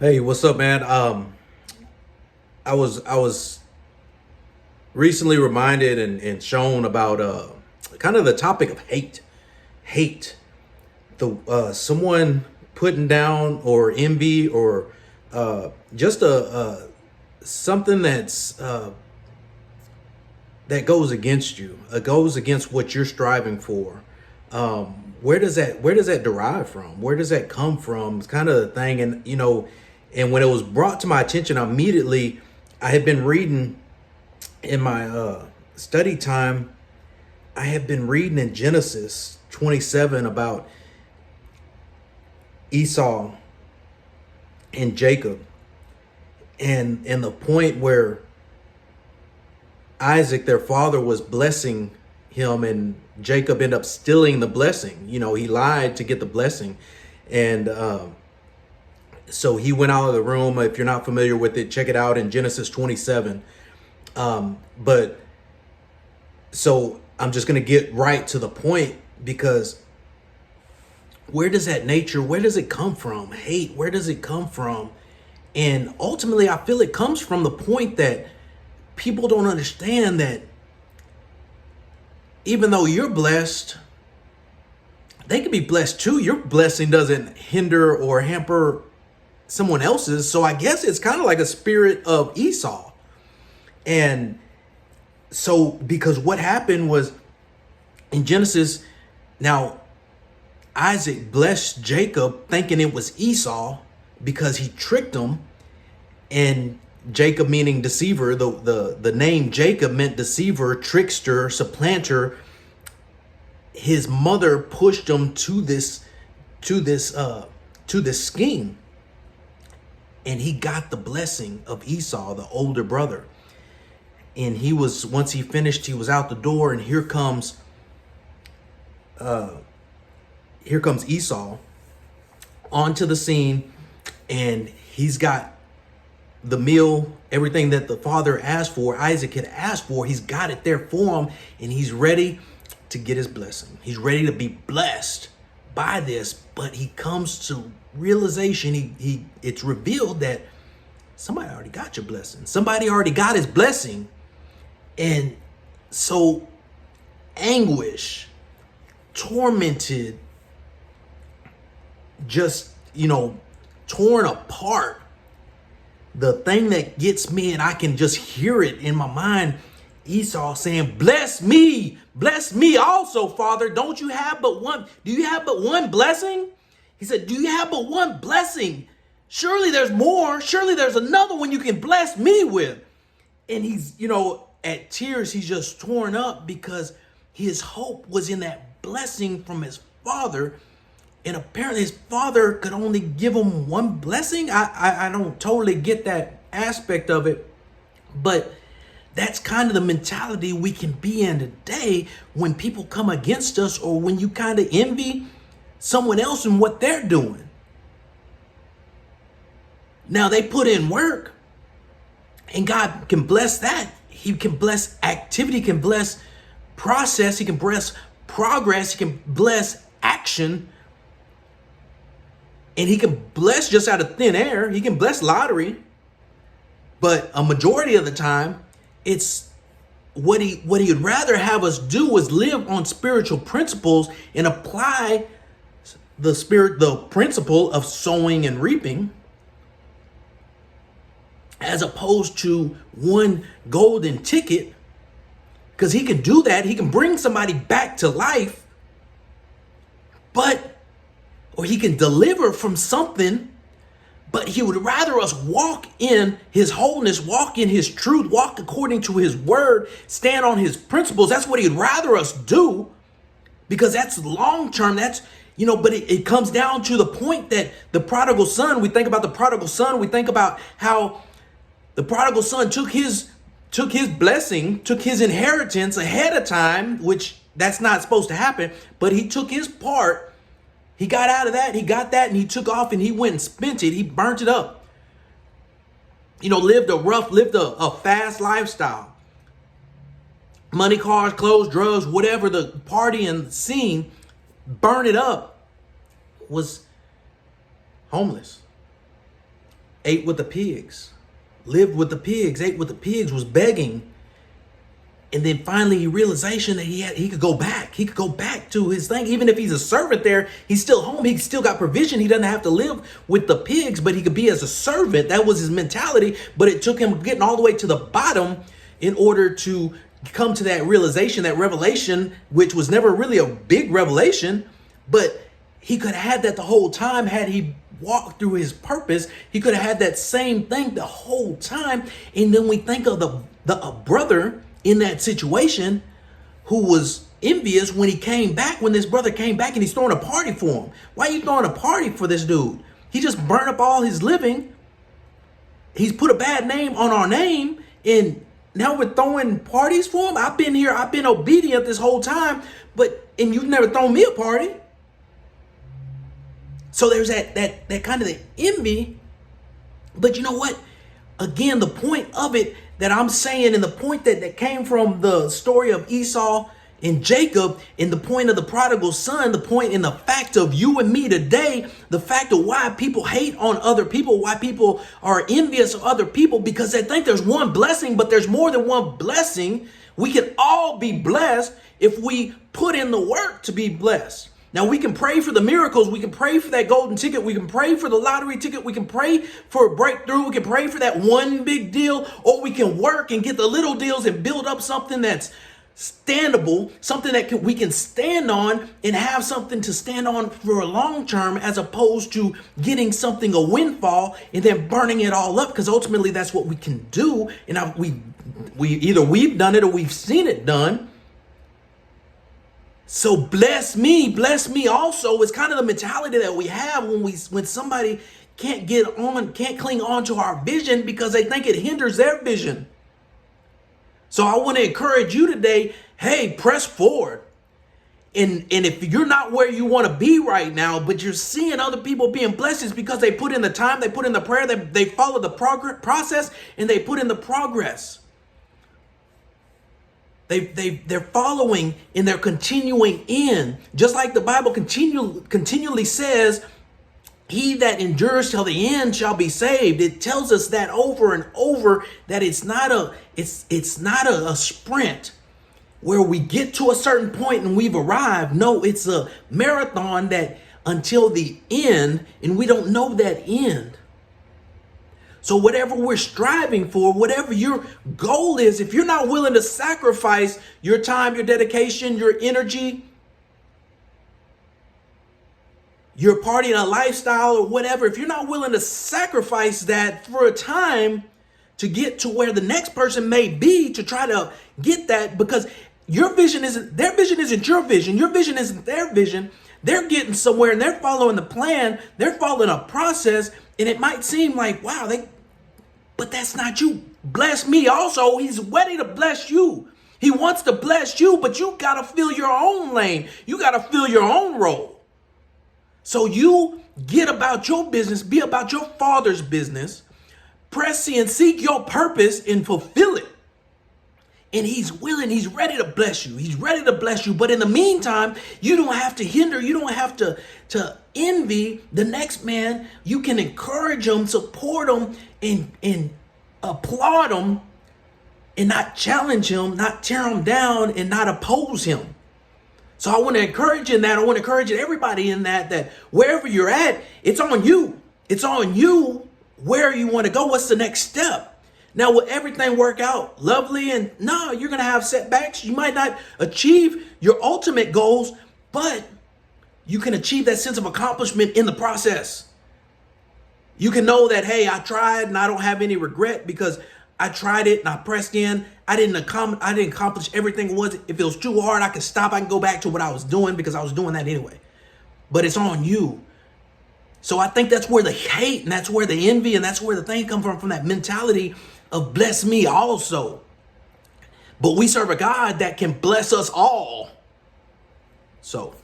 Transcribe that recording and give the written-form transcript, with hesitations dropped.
Hey, what's up, man? I was recently reminded and shown about kind of the topic of hate. Hate. The someone putting down or envy or just a something that goes against you, goes against what you're striving for. Where does that derive from? Where does that come from? It's kind of the thing, and and when it was brought to my attention, immediately I had been reading in my study time. I have been reading in Genesis 27 about Esau and Jacob, and the point where Isaac, their father, was blessing him, and Jacob ended up stealing the blessing. He lied to get the blessing, and so he went out of the room. If you're not familiar with it, check it out in Genesis 27. But so I'm just going to get right to the point, because where does it come from? Hate, where does it come from? And ultimately, I feel it comes from the point that people don't understand that even though you're blessed, they can be blessed too. Your blessing doesn't hinder or hamper someone else's. So I guess it's kind of like a spirit of Esau. And so, because what happened was in Genesis, now Isaac blessed Jacob thinking it was Esau because he tricked him. And Jacob, meaning deceiver, the name Jacob meant deceiver, trickster, supplanter. His mother pushed him to this scheme, and he got the blessing of Esau, the older brother. And once he finished, he was out the door, and here comes Esau onto the scene, and he's got the meal, everything that the father asked for, Isaac had asked for. He's got it there for him, and he's ready to get his blessing. He's ready to be blessed by this, but he comes to realization, it's revealed that somebody already got your blessing. Somebody already got his blessing. And so anguish, tormented, just, torn apart. The thing that gets me, and I can just hear it in my mind, Esau saying, bless me also, Father. Do you have but one blessing? He said, do you have but one blessing? Surely there's more. Surely there's another one you can bless me with. And he's, at tears, he's just torn up because his hope was in that blessing from his father. And apparently his father could only give him one blessing. I don't totally get that aspect of it, but that's kind of the mentality we can be in today when people come against us, or when you kind of envy someone else and what they're doing. Now they put in work, and God can bless that. He can bless activity, can bless process, he can bless progress, he can bless action. And he can bless just out of thin air. He can bless lottery. But a majority of the time, it's what he'd rather have us do is live on spiritual principles and apply the principle of sowing and reaping, as opposed to one golden ticket. Because he can do that. He can bring somebody back to life, or he can deliver from something, but he would rather us walk in his wholeness, walk in his truth, walk according to his word, stand on his principles. That's what he'd rather us do, because that's long term. That's, but it comes down to the point that the prodigal son, we think about the prodigal son, we think about how the prodigal son took his blessing, took his inheritance ahead of time, which that's not supposed to happen, but he took his part. He got out of that, he got that, and he took off and he went and spent it. He burnt it up. Lived a fast lifestyle. Money, cars, clothes, drugs, whatever the party and scene, burn it up. Was homeless. ate with the pigs, lived with the pigs, ate with the pigs, was begging. And then finally he realization that he could go back. He could go back to his thing. Even if he's a servant there, he's still home. He still got provision. He doesn't have to live with the pigs, but he could be as a servant. That was his mentality. But it took him getting all the way to the bottom in order to come to that realization, that revelation, which was never really a big revelation, but he could have had that the whole time had he walked through his purpose. He could have had that same thing the whole time. And then we think of the brother in that situation who was envious when he came back, when this brother came back and he's throwing a party for him. Why are you throwing a party for this dude? He just burned up all his living. He's put a bad name on our name, and now we're throwing parties for him. I've been here. I've been obedient this whole time, and you've never thrown me a party. So there's that kind of the envy. But you know what? Again, the point of it that I'm saying, and the point that came from the story of Esau and Jacob, and the point of the prodigal son, the point in the fact of you and me today, the fact of why people hate on other people, why people are envious of other people, because they think there's one blessing, but there's more than one blessing. We can all be blessed if we put in the work to be blessed. Now, we can pray for the miracles. We can pray for that golden ticket. We can pray for the lottery ticket. We can pray for a breakthrough. We can pray for that one big deal, or we can work and get the little deals and build up something that's standable, something that we can stand on and have something to stand on for a long term, as opposed to getting something, a windfall, and then burning it all up, because ultimately that's what we can do. And we've done it or we've seen it done. So bless me also is kind of the mentality that we have when somebody can't cling on to our vision because they think it hinders their vision. So I want to encourage you today, hey, press forward. And if you're not where you want to be right now, but you're seeing other people being blessed, it's because they put in the time, they put in the prayer, they follow the process, and they put in the progress. They're following and they're continuing in. Just like the Bible continually says, he that endures till the end shall be saved. It tells us that over and over, that it's not a sprint where we get to a certain point and we've arrived. No, it's a marathon that until the end, and we don't know that end. So whatever we're striving for, whatever your goal is, if you're not willing to sacrifice your time, your dedication, your energy, your party and a lifestyle or whatever, if you're not willing to sacrifice that for a time to get to where the next person may be, to try to get that, because their vision isn't your vision. Your vision isn't their vision. They're getting somewhere and they're following the plan. They're following a process, and it might seem like, wow, but that's not you. Bless me also. He's ready to bless you. He wants to bless you, but you got to fill your own lane. You got to fill your own role. So you get about your business, be about your Father's business, press in, seek your purpose and fulfill it. And he's willing, he's ready to bless you. He's ready to bless you. But in the meantime, you don't have to hinder, you don't have to envy the next man. You can encourage him, support him, and applaud him, and not challenge him, not tear him down, and not oppose him. So I want to encourage you in that. I want to encourage everybody in that wherever you're at, it's on you. It's on you where you want to go. What's the next step? Now, will everything work out lovely? And no, you're going to have setbacks. You might not achieve your ultimate goals, but you can achieve that sense of accomplishment in the process. You can know that, hey, I tried and I don't have any regret because I tried it and I pressed in. I didn't accomplish everything it was. If it was too hard, I could stop. I can go back to what I was doing because I was doing that anyway. But it's on you. So I think that's where the hate and that's where the envy and that's where the thing comes from that mentality of bless me also. But we serve a God that can bless us all. So